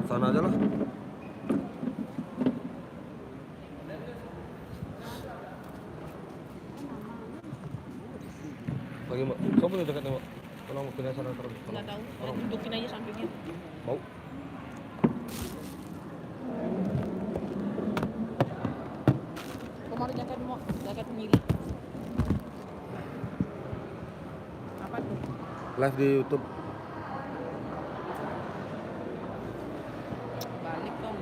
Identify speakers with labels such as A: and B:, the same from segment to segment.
A: Sana aja lah. Lagi mbak, siapa tuh dekatnya mbak? Tolong pindah sana terus.
B: Nggak tahu, dudukin aja sampingnya.
A: Mau?
B: Kemarin jaket pemilih. Apa tuh?
A: Live di YouTube.
B: Balik dong.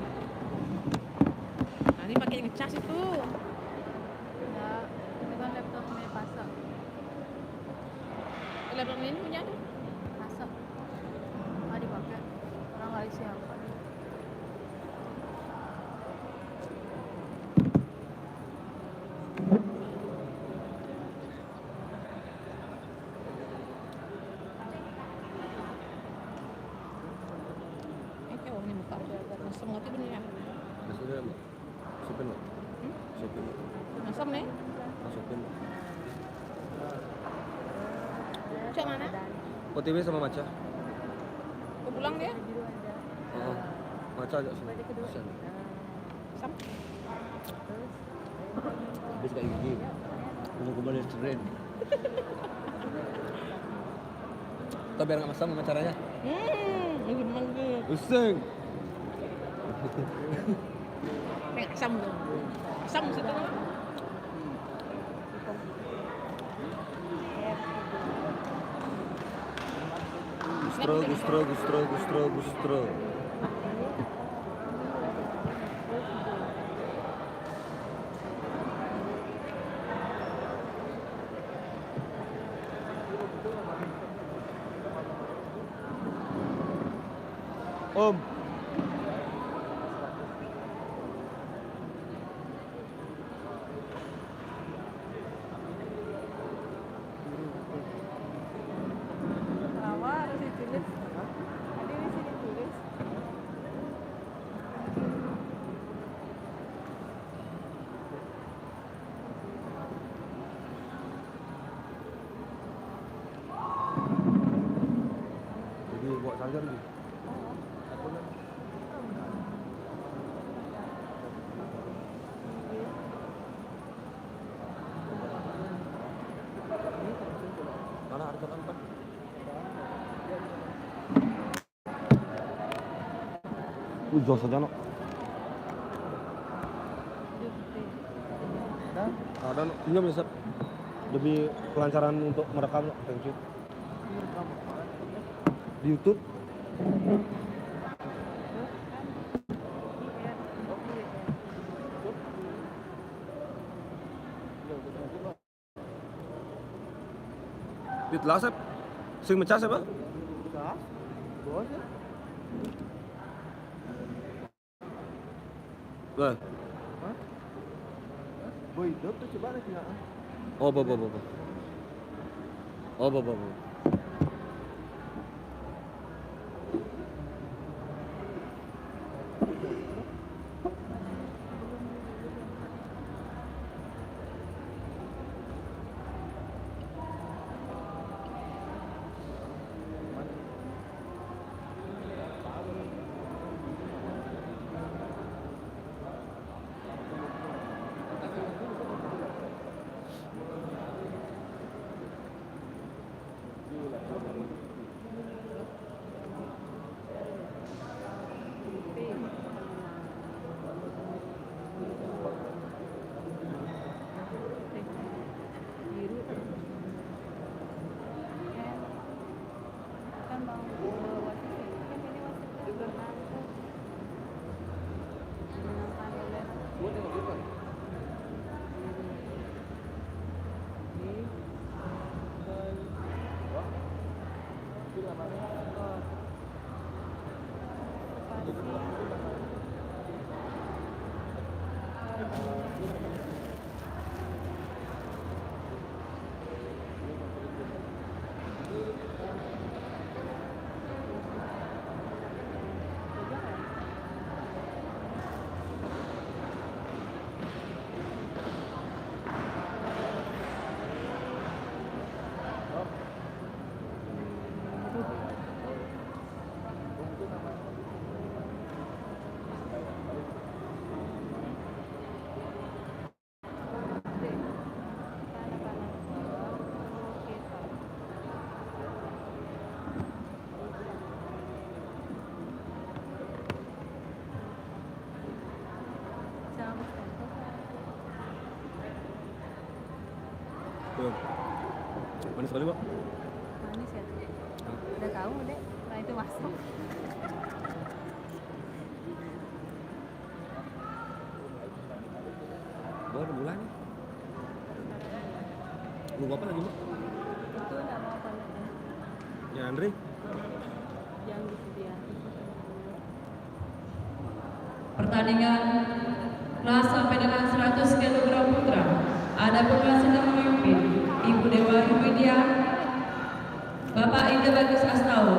B: Nah, ini pakai ngecas itu.
C: Ya, ini kan laptopnya pasang.
B: Laptop ini punya ada?
C: Pasang. Nggak dipakai. Orang nggak isi apa.
B: Kayak wangi muka. Masam ngerti bener ya?
A: Sudah mbak. Supin mbak. Supin.
B: Masam nih?
A: Supin.
B: Cak mana?
A: OTW sama Maca.
B: Mau pulang dia?
A: Oh, Maca aja sini. Kasian.
B: Sam?
A: Habis kayak gini. Mau kembali keren. Kita biar nggak masam sama caranya.
B: Ini manggil.
A: Useng.
B: Kayak asam dong. Asam situ.
A: Gustro. Om.
C: Kenapa harus ditulis? Tadi di sini tulis.
A: Jadi buat charger gitu. Mana harga tempat? Jos aja no. Ada no. Pinjam ya Sep. Demi kelancaran untuk merekam no. Thank you. Di YouTube. Ditlah Sep. Sing mecah Sep, Pak?
D: Bos ya?
A: Lah.
D: Hah? Boy, hidup tuh coba lagi nggak?
A: Oh, bo. Oh, bo.
C: Kan mau bawa wasit. Kan ini wasitnya juga nangkep. Menangkan oleh
A: Manis sekali, Pak.
C: Manis ya? Udah tahu deh, nah itu masuk.
A: Bawa ada gulanya. Lu apa lagi, Mbak?
C: Itu udah mau apa lagi?
A: Ya, Andre.
C: Yang gitu dia.
E: Pertandingan kelas sampai dengan 100 kg putra. Ada yang sedang memimpin Ibu Dewa Widya, Bapak Ida Bagus Astawa,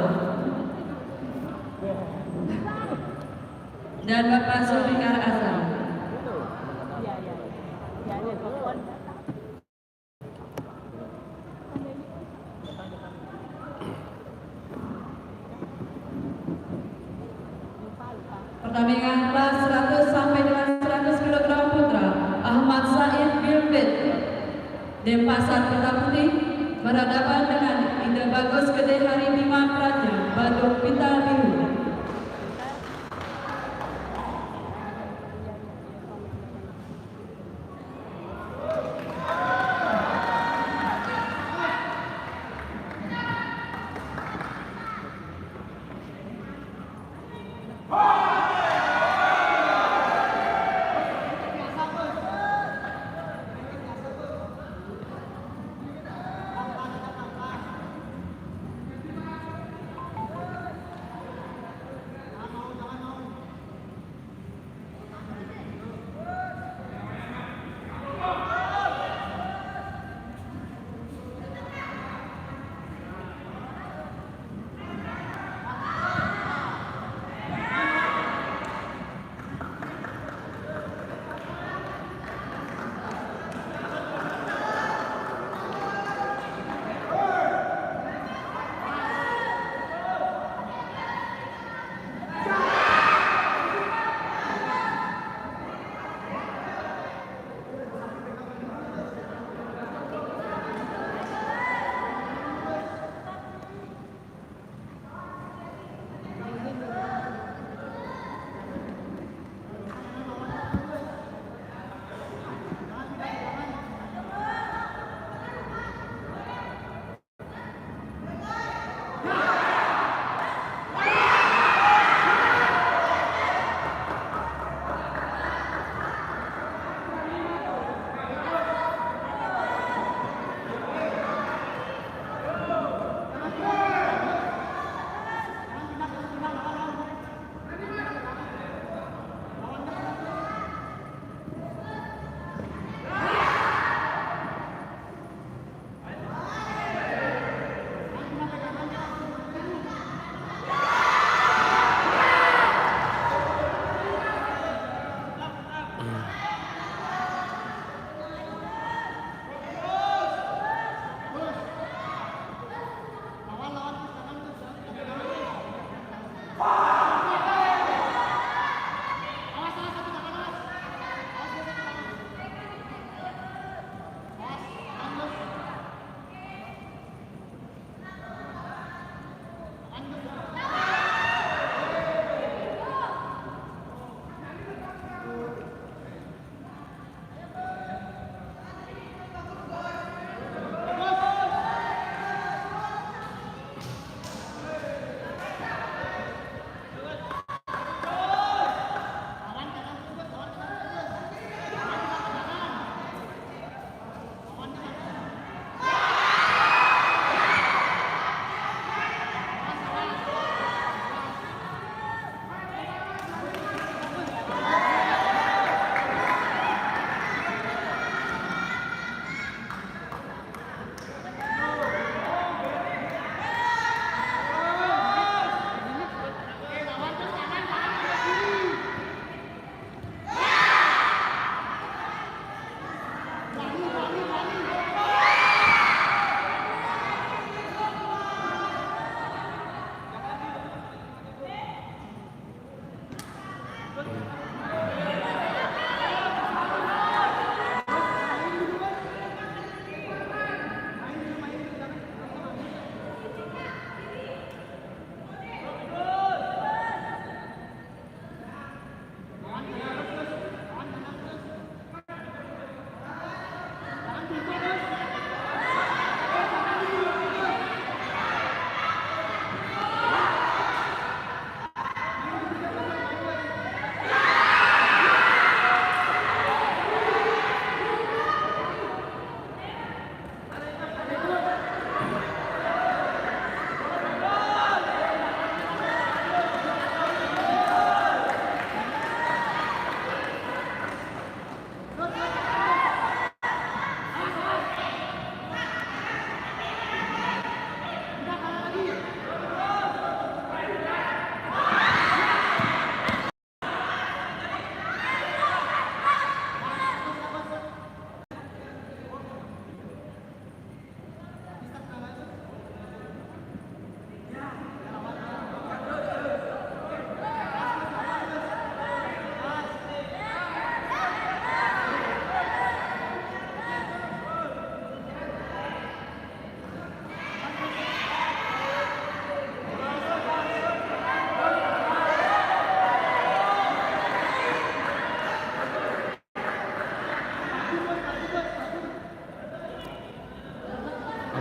E: dan Bapak Zulfikar Azam.
C: Iya, iya. Ya, ada telepon.
E: Pertandingan kelas 100 sampai dengan 100 kg putra. Ahmad Said Bilbit, Denpasar Putih berhadapan dengan Ida Bagus Gede Hari Bima Praja, Badung Pita Biru.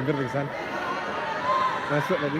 A: Hampir pingsan. Masuk tadi.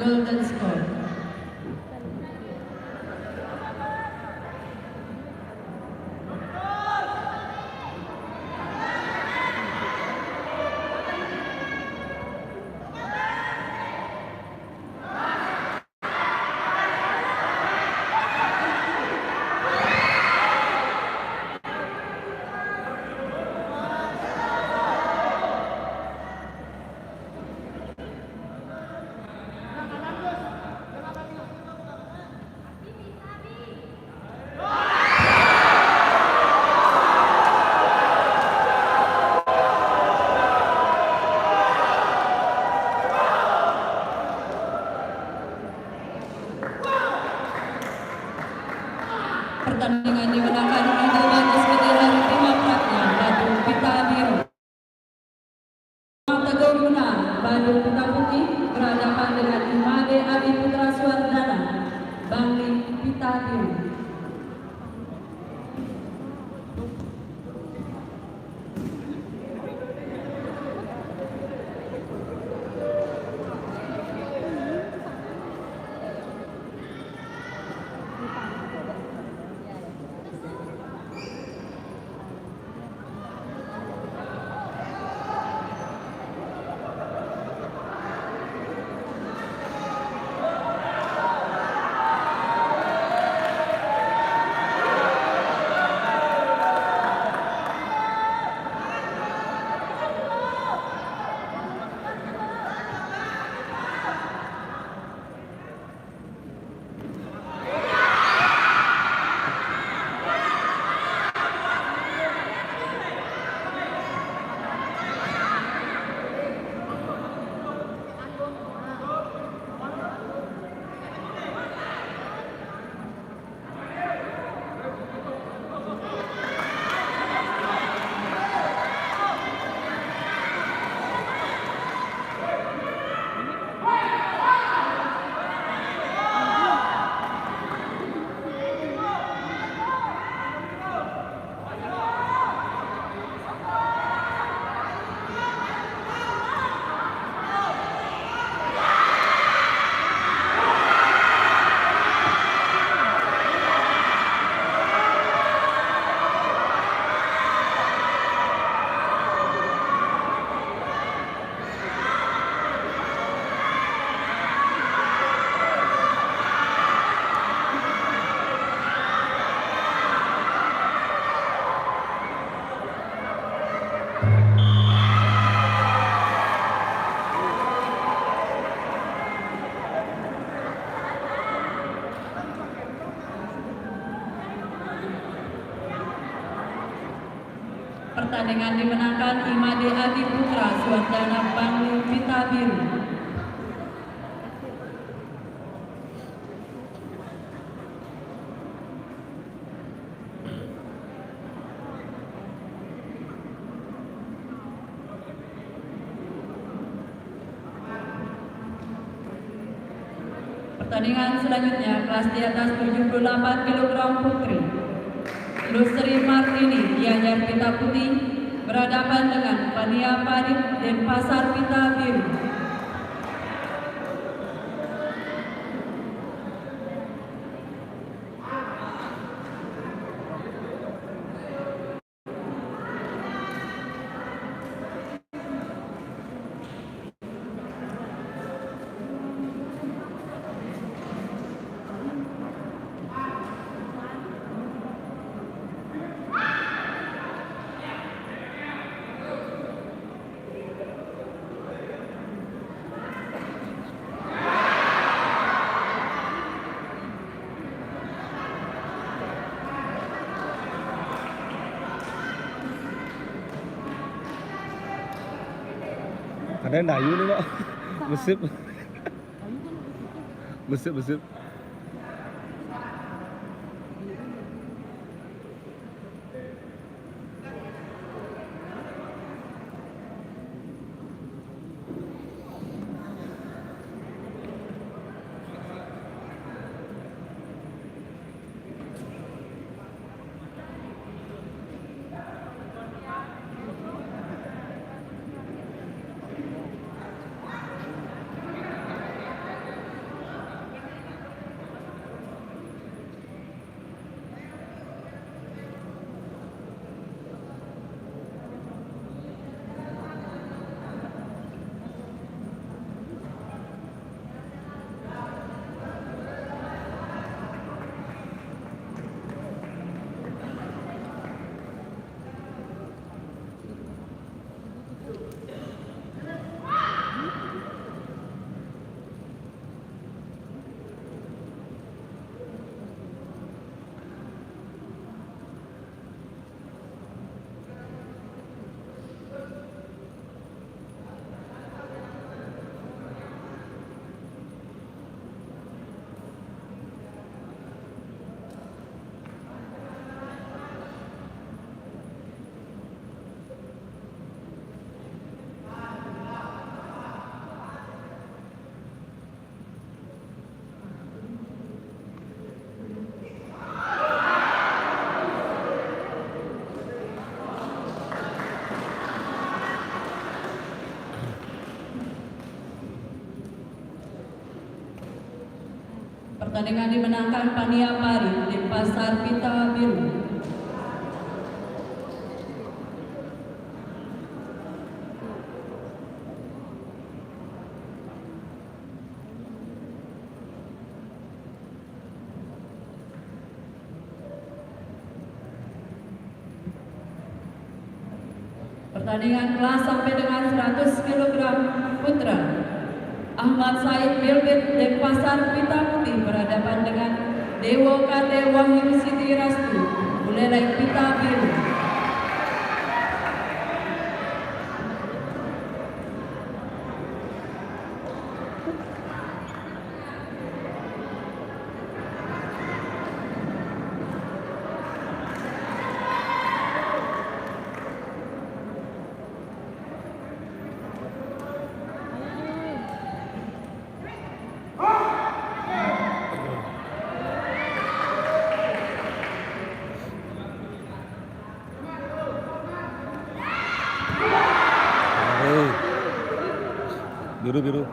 E: Golden score. Pertandingan dimenangkan Ide Bagus Kedira Bima Pratnya Badu Pita Biru. Teguh Guna Badu Pita Putih berhadapan dengan Imade Adi Putra Suwardana Bangli Pita Biru. Pertandingan dimenangkan Imade Adi Putra Suwardana Bangli Pita Biru. Pertandingan selanjutnya kelas di atas 78 kg putri. Lustri Martini Gianyar Pita Putih berhadapan dengan Pania Padip Denpasar Pita Biru.
A: Ada yang dayu nih, Pak. Mesip. Mesip.
E: Pertandingan dimenangkan Pania Pari Denpasar Pita Biru. Pertandingan kelas sampai dengan 100 kg putra. Ahmad Said Bilbit Denpasar Pita Putih berhadapan dengan Dewo Kade Wahyu Siti Rastu Buleleng Pita Biru.
A: Biru.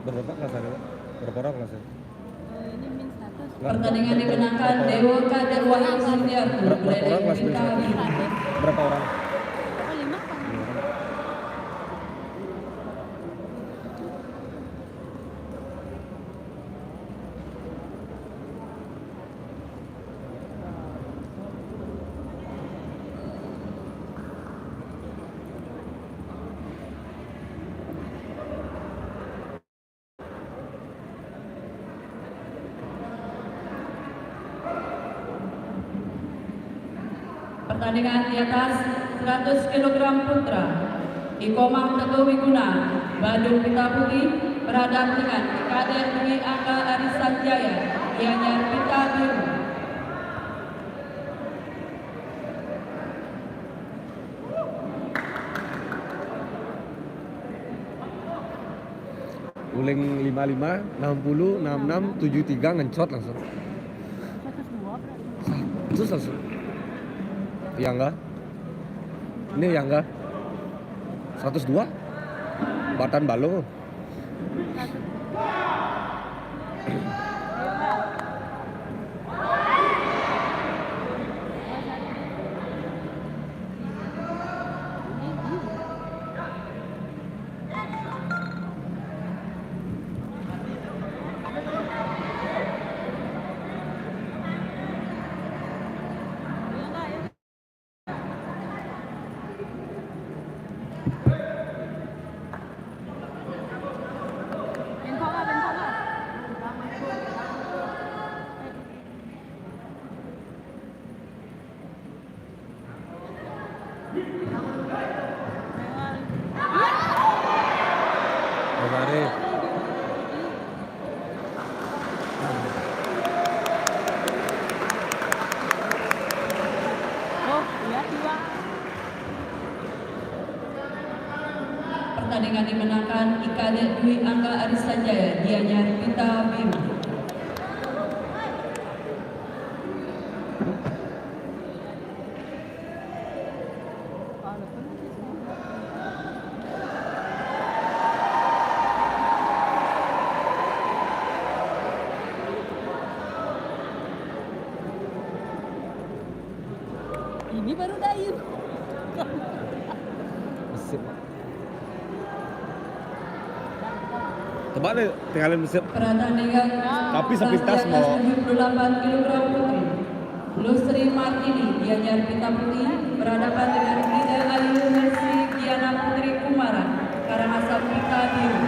A: Berapa kelasnya, Pak? Berapa orang kelasnya?
C: Ini min status.
E: Pertandingan dimenangkan Dewo Kade Wahyu Siti Rastu
A: Berapa orang
E: Buleleng
A: kelas
E: Pita
A: biasa?
E: Biru.
A: Berapa orang?
C: Oh, 5 apa?
E: Pertandingan di atas 100 kg putra. Ikomah Teguh Wiguna, Bandung Pita Putih berhadapan dengan Kader Dwi Angga Arisan Jaya, Gianyar Pita Biru.
A: Uling 55, 60, 66, 73 ngencot langsung. 102 langsung. Iya enggak? Ini ya enggak? 102? Batan balung. Mas Arif.
E: Pertandingan dimenangkan Kader Dwi Angga Arisan Jaya, Gianyar Pita Biru.
B: Ini baru dayung.
A: Mesir. Coba deh tinggalin Mesir.
E: Pertandingan
A: Tapi sepintas
E: kelas
A: mau
E: 78 kg putri. Lustri Martini, Gianyar Pita Putih berhadapan dengan Ida Ayu Mercy Giana Putri Kumaran, Karangasem Pita Biru.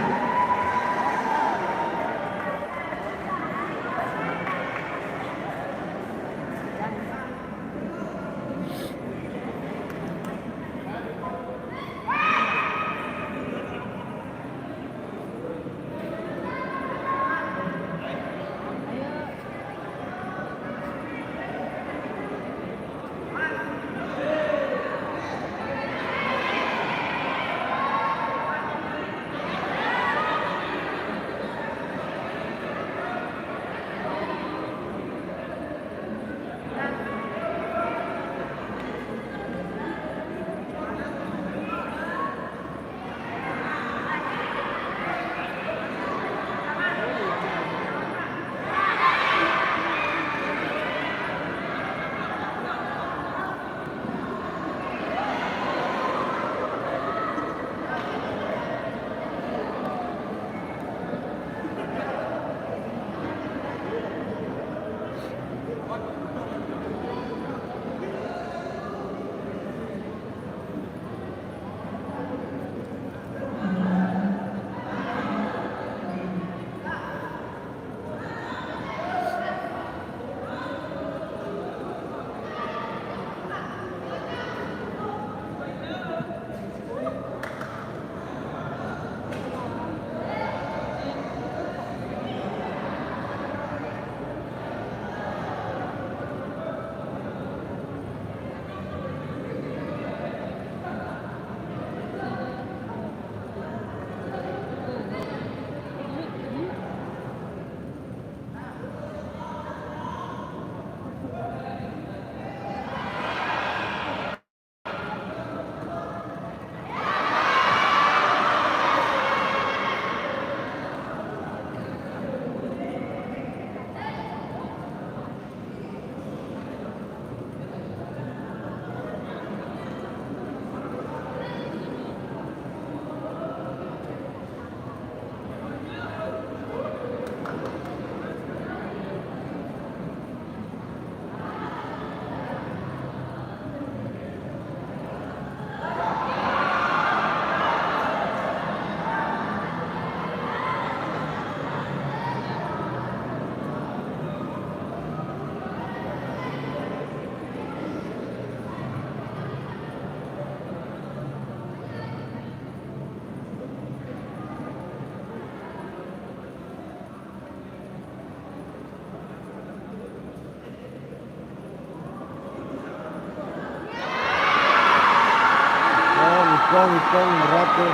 A: Kong berat tuh.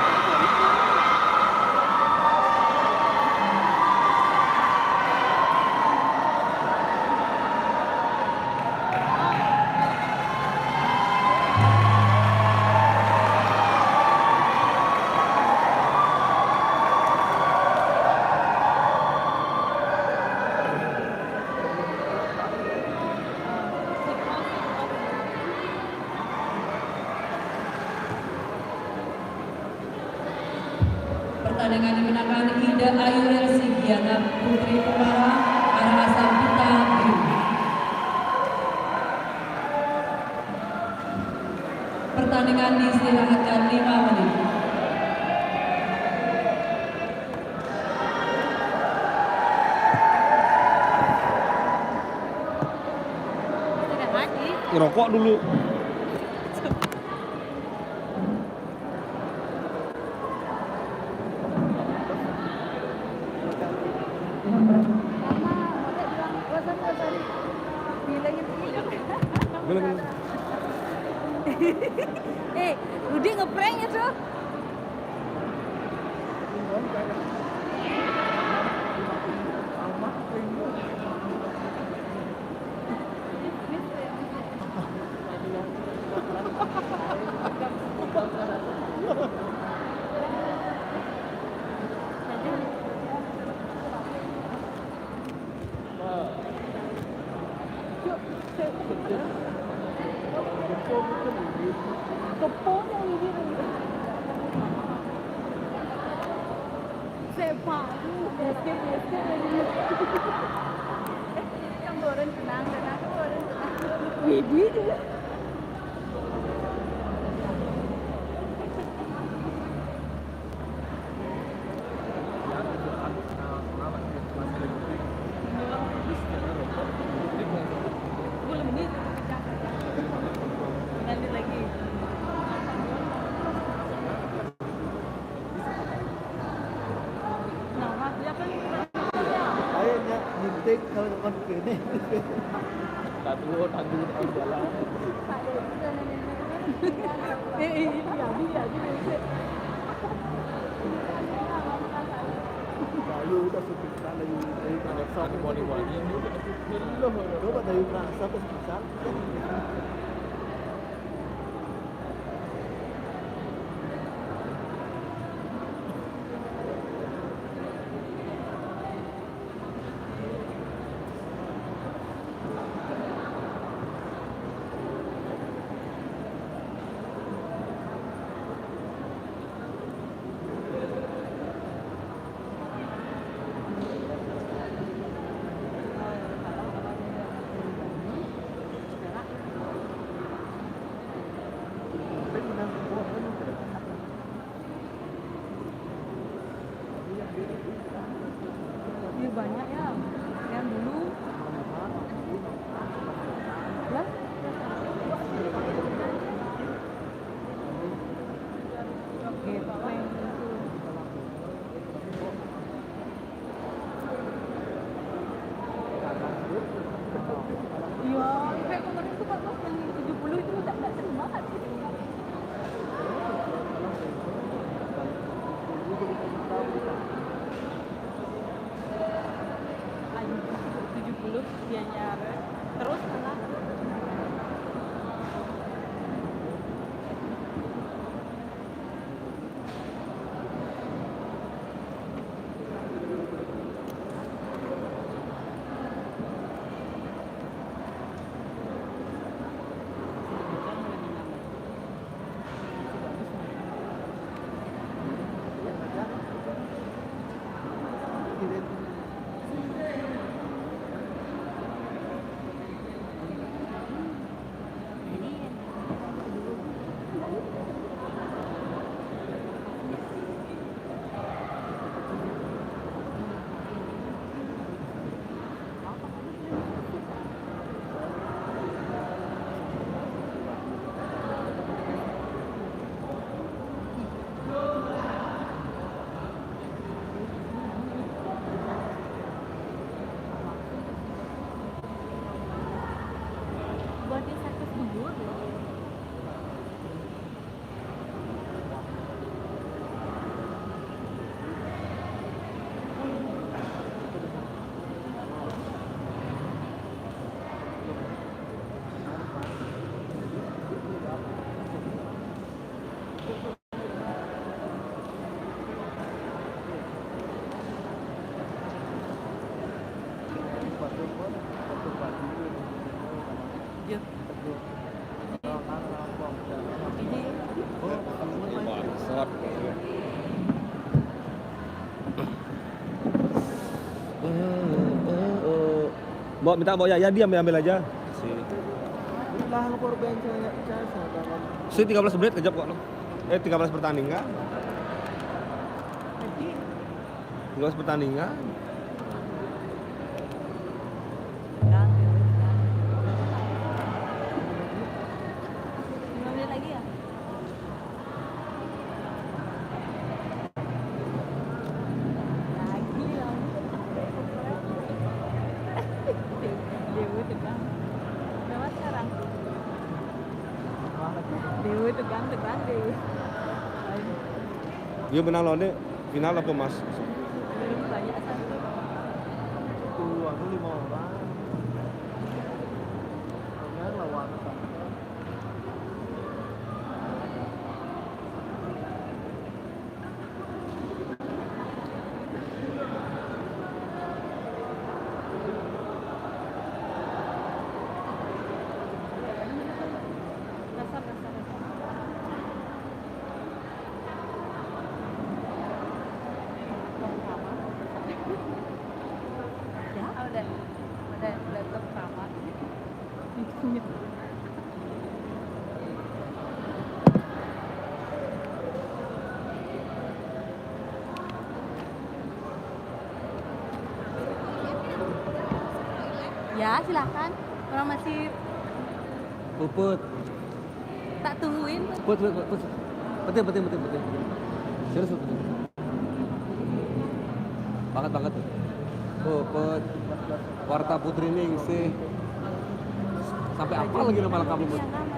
E: Pertandingan dimenangkan Ida Ayu Elsi Giana Putri Pemara Karangasem Pita Biru. Pertandingan diistirahatkan 5 menit.
B: Tidak lagi.
A: Rokok dulu. Bilang
B: Budi ngeprank ya tuh. Kepongnya ini. Sepak. Yang orang tenang dan aku orang tenang. Widih juga. Belum ini. Nanti lagi. Nah, Mas, dia kan
D: Ayahnya nyintik kalau kan kene.
A: tadu jalan.
D: Lalu udah sepiksa lagi dari Kansas. Coba dari Kansas ke sepiksa.
C: 7. Ini
A: Bangsat. Bawa minta bawa ya dia ambil aja.
D: Lah korban saya saudara.
A: Si 13 menit kejap kok. 13 pertandingan. 13 pertandingan.
C: Gang. 5 menit lagi ya? Lagi lah. Dewa tegang. Berapa sekarang? Dewa tegang Dewa.
A: Dia menang lawan dia final apa Mas?
C: Belum banyak satu.
D: Tuh aku 5 orang. Kemudian lawan apa?
C: Dasar. Ya, udah laptop sama. Ya, silakan. Orang masih
A: Puput.
C: tak tungguin.
A: Put. Penting. Serius penting. Banget. Puput. Warta Putri nih sih. Sampai apa lagi nama lengkap lu? Put?
C: Iya, nama.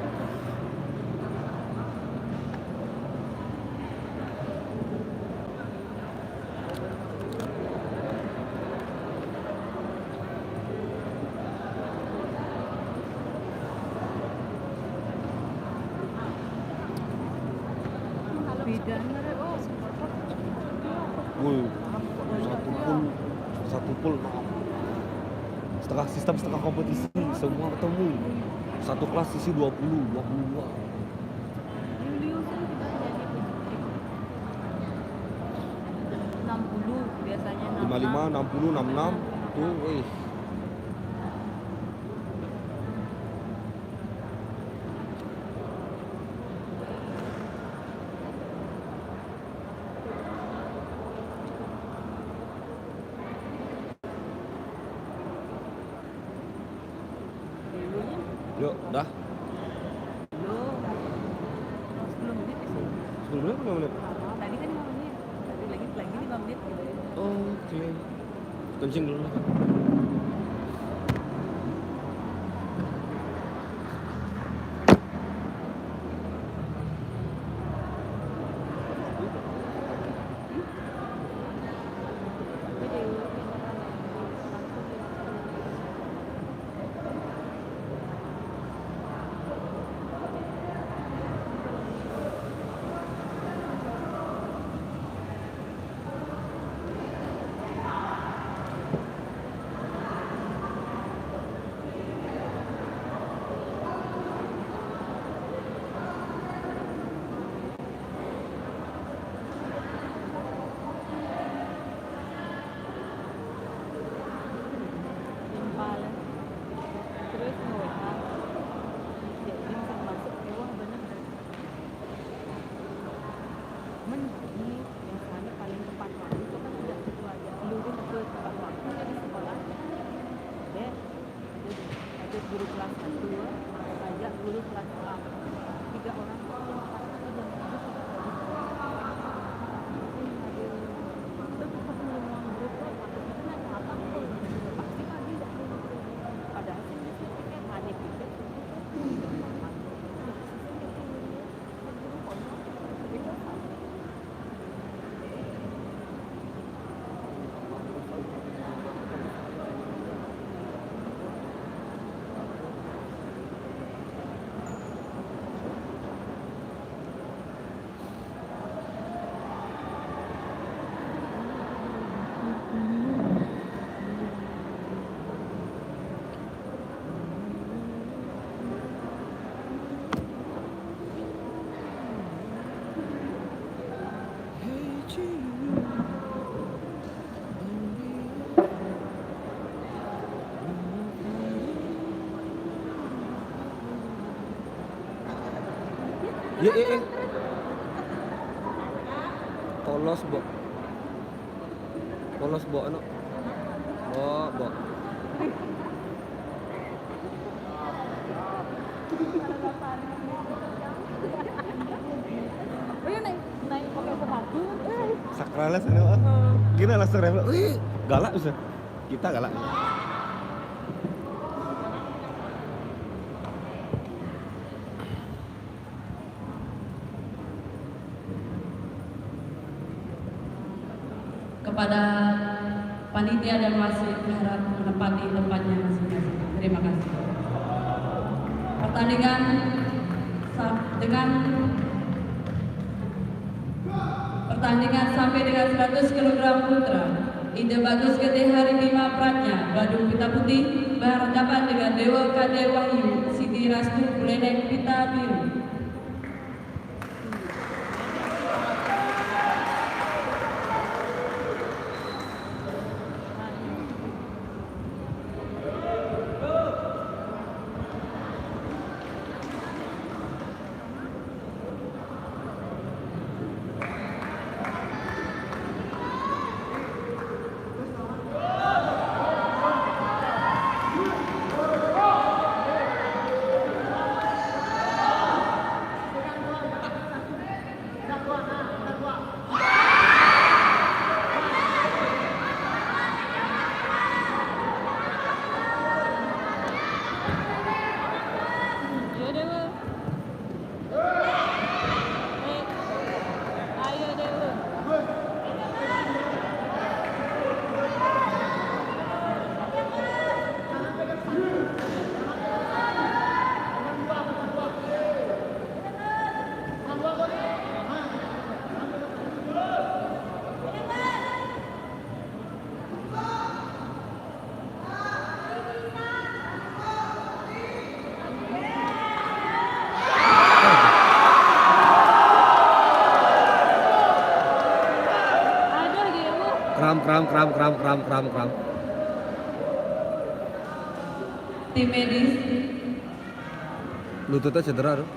C: Bedanya
A: Wih, satu pul setengah sistem setengah kompetisi semua ketemu satu kelas isi 22
C: Juliusan kita jadi 60 biasanya
A: 55 60 66 tuh wih. Yuk, dah.
C: Belum. 10 menit sih.
A: 10 menit 5 menit?
C: Tadi kan 5 menit. Tadi lagi 5 menit gitu.
A: Oke. Kencing dulu lah.
C: Impala. Terus WA. Jadi bisa masuk wah bener. Ini biasanya paling tepat waktu itu kan tidak itu aja. Seluruh ke tepat waktu jadi sekolah. Deh, ada guru kelas 1, ajak guru kelas A. 3 orang
A: Iya. Polos, Bo. Polos, Bo, ano? Bo.
C: Naik pakai sepatu.
D: Sakralnya sana. Gini langsung refleks. Wih, galak bisa. Kita galak.
E: Kepada panitia dan wasit harap menempati tempatnya masing-masing. Terima kasih. Pertandingan sampai dengan 100 kg putra. Ide Bagus Gede Hari Bima Pratnya, Badung Pita Putih berhadapan dengan Dewa Kade Wahyu, Siti Rastu Kulenek Pita Biru.
C: Ayo Dewa. Ayo Dewa. Aduh Dewa.
A: Kram.
E: Tim medis
A: Lututnya cedera, tuh.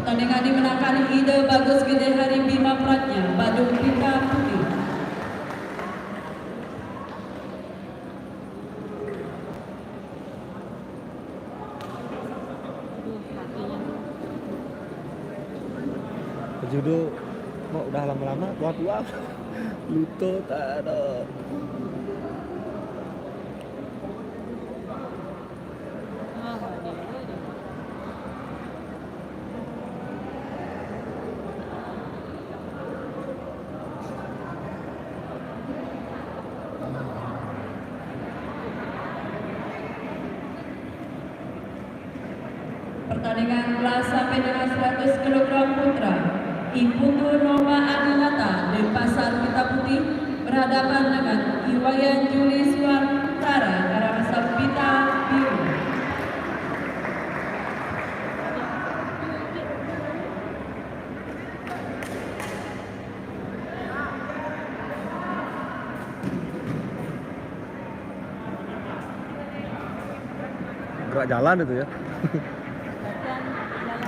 E: pertandingan dimenangkan Ide Bagus Gede Hari Bima Pratnya, Badung Pita Putih.
C: Kakinya.
D: Judo kok udah lama-lama tua-tua. Lutut ada.
C: Dewa.
E: Pertandingan kelas sampai dengan 100 kg putra. Iputu Nova Adilata dari Pasar Pita Putih berhadapan dengan Iwayan Juli Suantara Karangasem Pita Biru.
A: Gerak jalan itu ya.
C: Latihan jalan.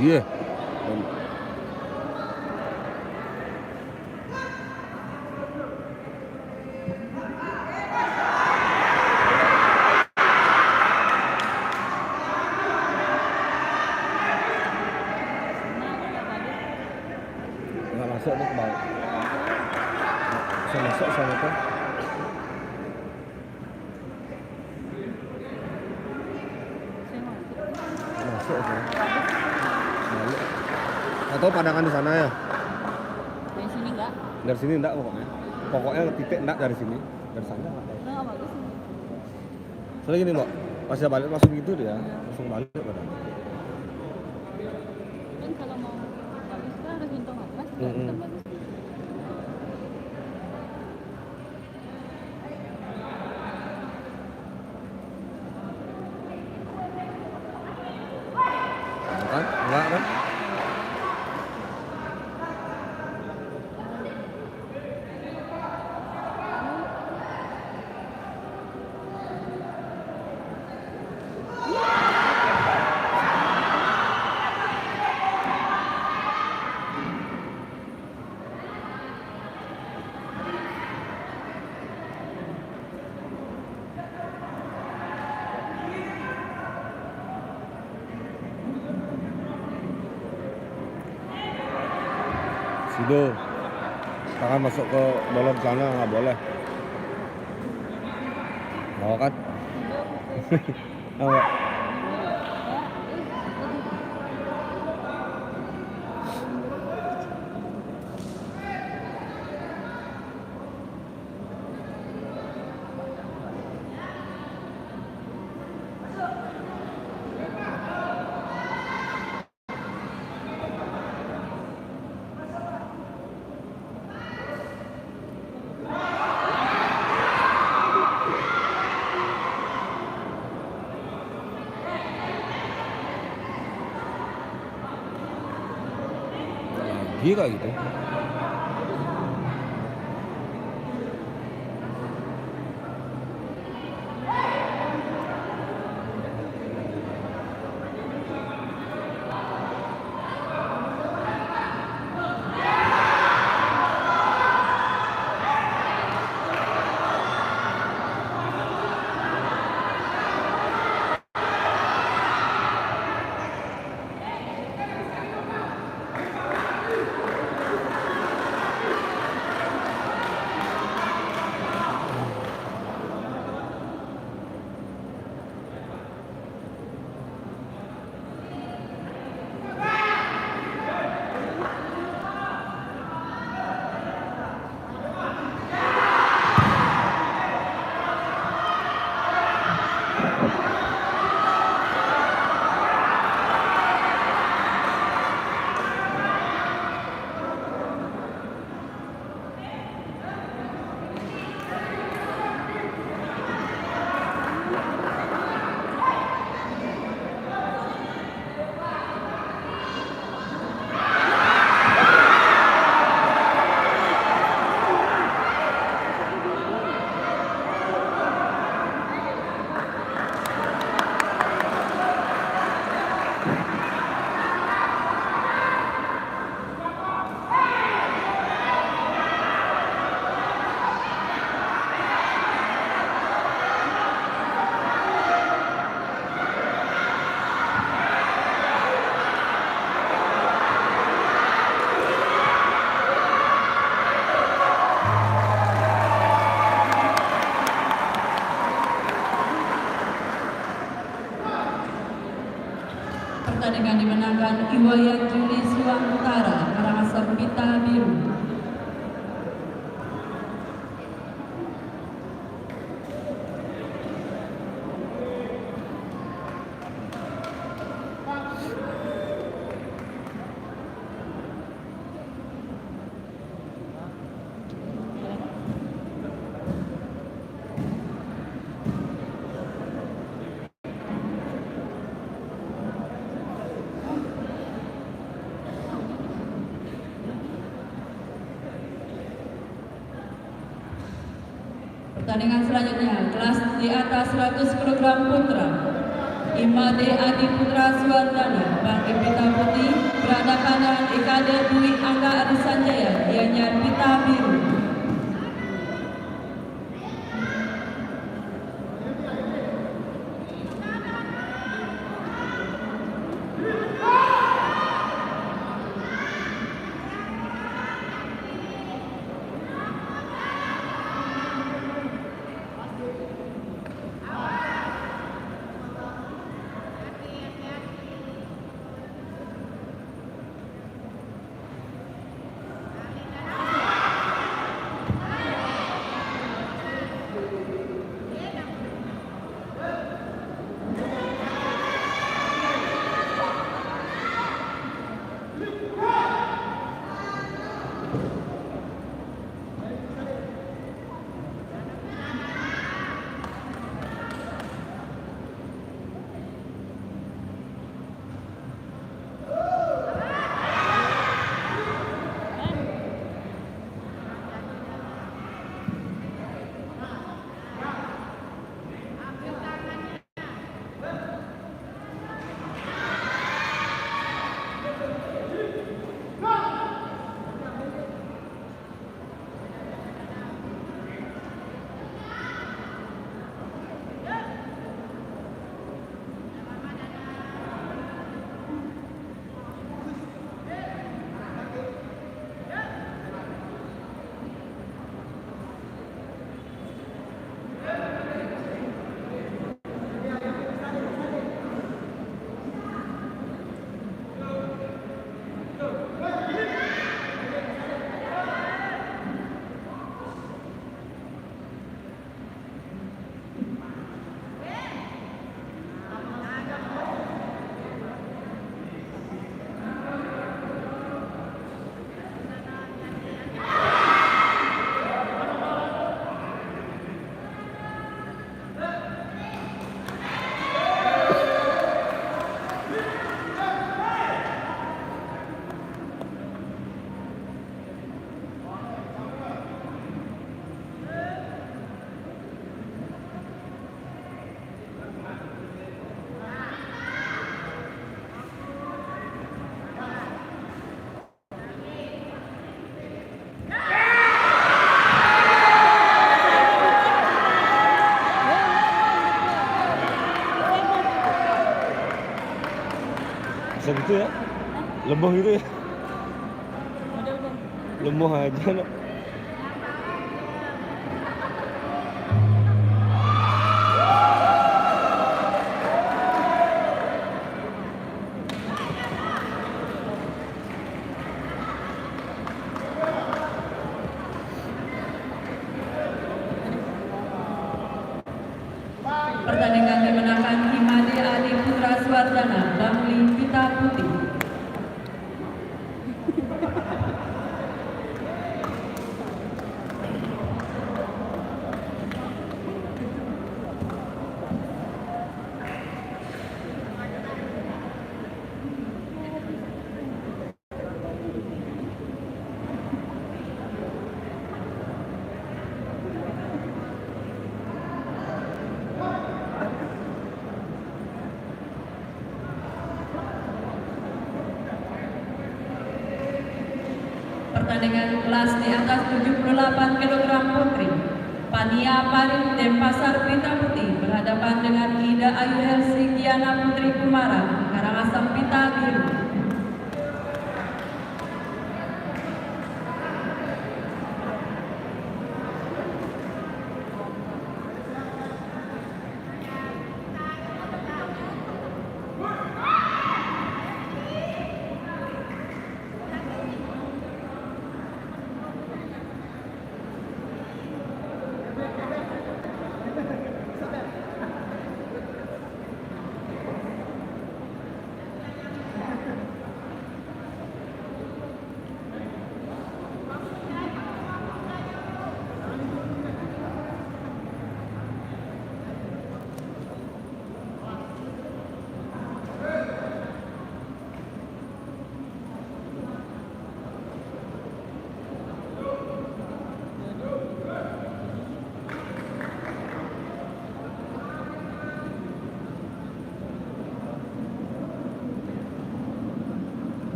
A: Iya. Nggak masuk nih ke bawah. Bisa masuk sama tuh. Masuk sih. Balik. Atau pandangan di sana ya?
C: Dari sini enggak?
A: Dari sini enggak pokoknya. Pokoknya titik enggak dari sini. Dari sana enggak tahu.
C: Enggak bagus.
A: Soalnya gini Mbak, pas dia balik langsung gitu dia, langsung balik padahal.
C: Kan kalau mau bagus kan harus untung atas,
A: Mm-mm.
C: tetap bagus.
A: Kan? Enggak kan? Sido. Tangan masuk ke dalam celana nggak boleh. Mau kan? Enggak. Lagi kayak gitu.
E: Pertandingan dimenangkan Iwaya Juli Suang Utara, Karangasem Bintang Biru. Pertandingan selanjutnya kelas di atas 100 kg putra Imade Adi Putra Suwardana, Bangkit Pita Putih, berhadapan dengan Ikade Dwi Angga Adi Sanjaya, Gianyar Pita Biru.
D: Bisa gitu ya? Lemah gitu ya? Lemah aja nak.
E: Pertandingan dimenangkan Imade Adi Putra Suwardana, Bangli Pita Putih. Pertandingan kelas di atas 78 kg putri, Pania Parit Denpasar Pita Putih berhadapan dengan Ida Ayu Helsi Diana Putri Kumara, Karangasem Pita Biru.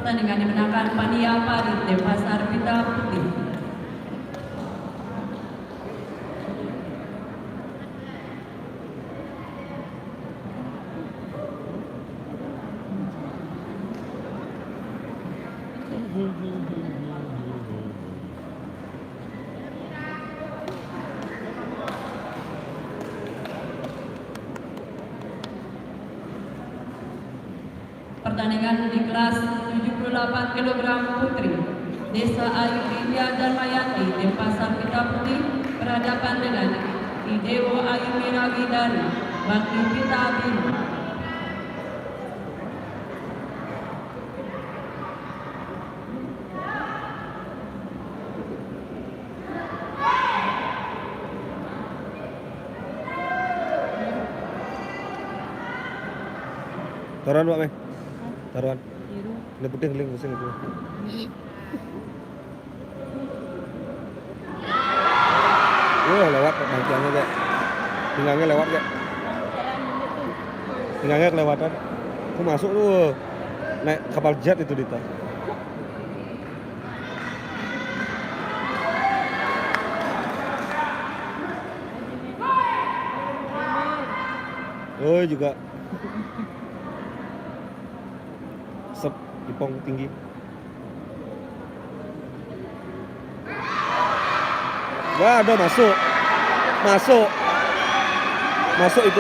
E: Pertandingan dimenangkan Pania Parit Denpasar Pita Putih. Pertandingan di kelas 78 kg putri Desa Ayu India dan Mayanti Denpasar Pita Putih berhadapan dengan Idewo Ayu Mirawi dari Bakti Pita Biru.
D: Taruhan Pak Meh. Taruhan.
C: Biru.
D: Ini putih keling pusing itu. Lewat bangkiannya kayak. Pinggangnya lewat kayak. Pinggangnya kelewatan. Aku masuk tuh. Naik kapal jet itu Dita. Oh juga. Sep Ipong tinggi. Wah, ada masuk. Masuk. Masuk itu.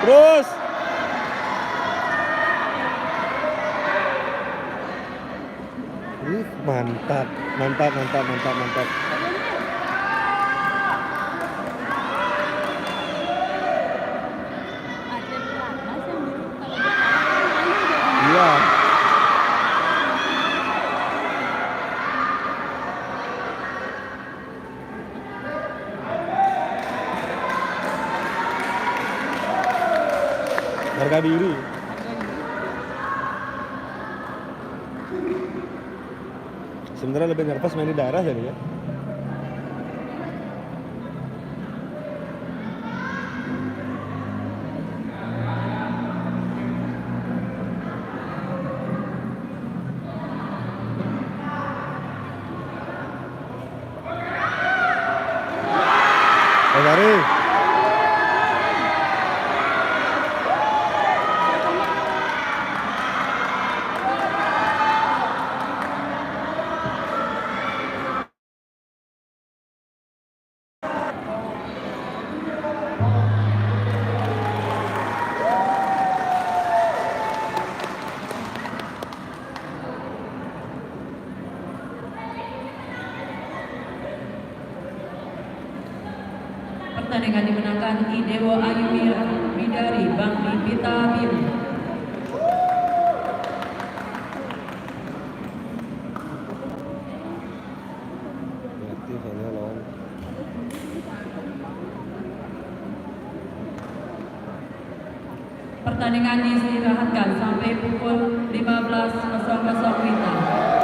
D: Terus. Mantap.
C: Atlet pelatnas yang biru kalau dia kalah,
D: Iya. Harga diri. Sebenarnya lebih nervous main di daerah jadi ya. Mari.
E: Pertandingan dimenangkan Idewo Ayu Midari Bakti Pita Biru.
D: Berarti soalnya lawan.
E: Pertandingan diistirahatkan sampai pukul 15.00 WITA.